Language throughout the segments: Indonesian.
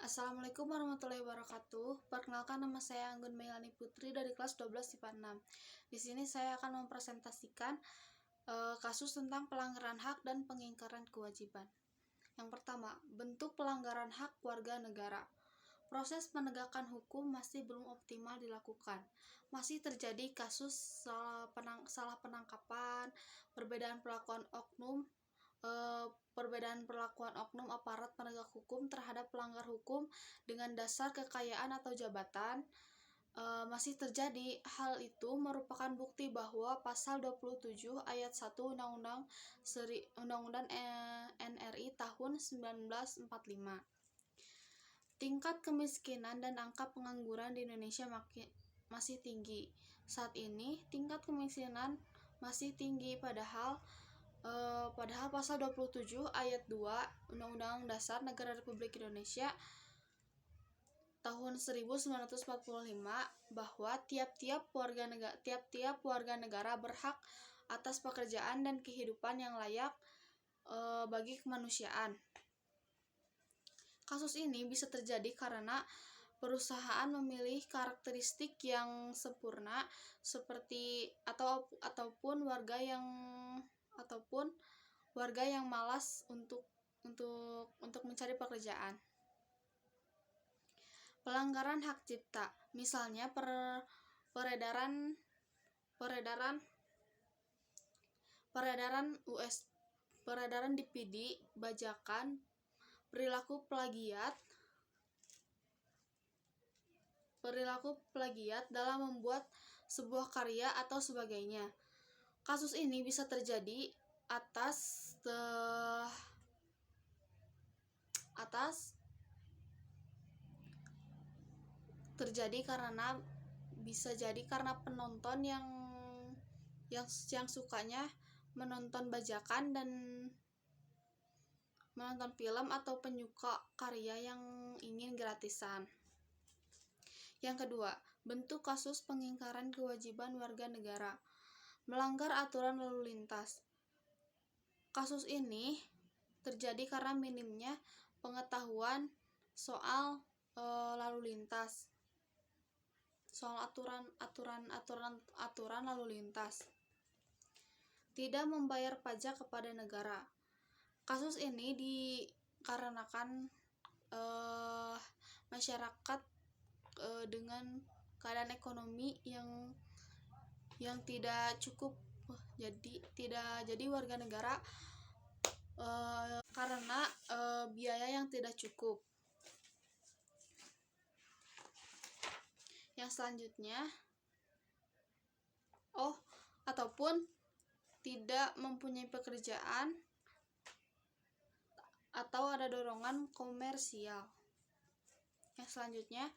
Assalamualaikum warahmatullahi wabarakatuh. Perkenalkan, nama saya Anggun Melani Putri dari kelas 12 IPA 6. Di sini saya akan mempresentasikan kasus tentang pelanggaran hak dan pengingkaran kewajiban. Yang pertama, bentuk pelanggaran hak warga negara. Proses penegakan hukum masih belum optimal dilakukan. Masih terjadi kasus salah penangkapan, perbedaan perlakuan oknum aparat penegak hukum terhadap pelanggar hukum dengan dasar kekayaan atau jabatan. Masih terjadi. Hal itu merupakan bukti bahwa pasal 27 ayat 1 Undang-Undang NRI tahun 1945. Tingkat kemiskinan dan angka pengangguran di Indonesia masih tinggi. Saat ini tingkat kemiskinan masih tinggi, padahal pasal 27 ayat 2 Undang-Undang Dasar Negara Republik Indonesia tahun 1945 bahwa tiap-tiap warga negara berhak atas pekerjaan dan kehidupan yang layak bagi kemanusiaan. Kasus ini bisa terjadi karena perusahaan memilih karakteristik yang sempurna ataupun warga yang malas untuk mencari pekerjaan. Pelanggaran hak cipta, misalnya peredaran DVD, bajakan, perilaku plagiat dalam membuat sebuah karya atau sebagainya. Kasus ini bisa terjadi karena penonton yang sukanya menonton bajakan dan menonton film, atau penyuka karya yang ingin gratisan. Yang kedua, bentuk kasus pengingkaran kewajiban warga negara. Melanggar aturan lalu lintas. Kasus ini terjadi karena minimnya pengetahuan soal lalu lintas, soal aturan lalu lintas. Tidak membayar pajak kepada negara. Kasus ini dikarenakan masyarakat dengan keadaan ekonomi yang tidak cukup, jadi warga negara karena biaya yang tidak cukup. Yang selanjutnya, ataupun tidak mempunyai pekerjaan atau ada dorongan komersial. Yang selanjutnya,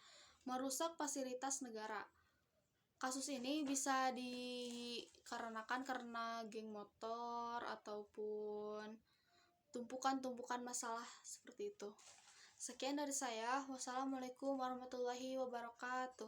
merusak fasilitas negara. Kasus ini bisa dikarenakan karena geng motor ataupun tumpukan masalah seperti itu. Sekian dari saya. Wassalamualaikum warahmatullahi wabarakatuh.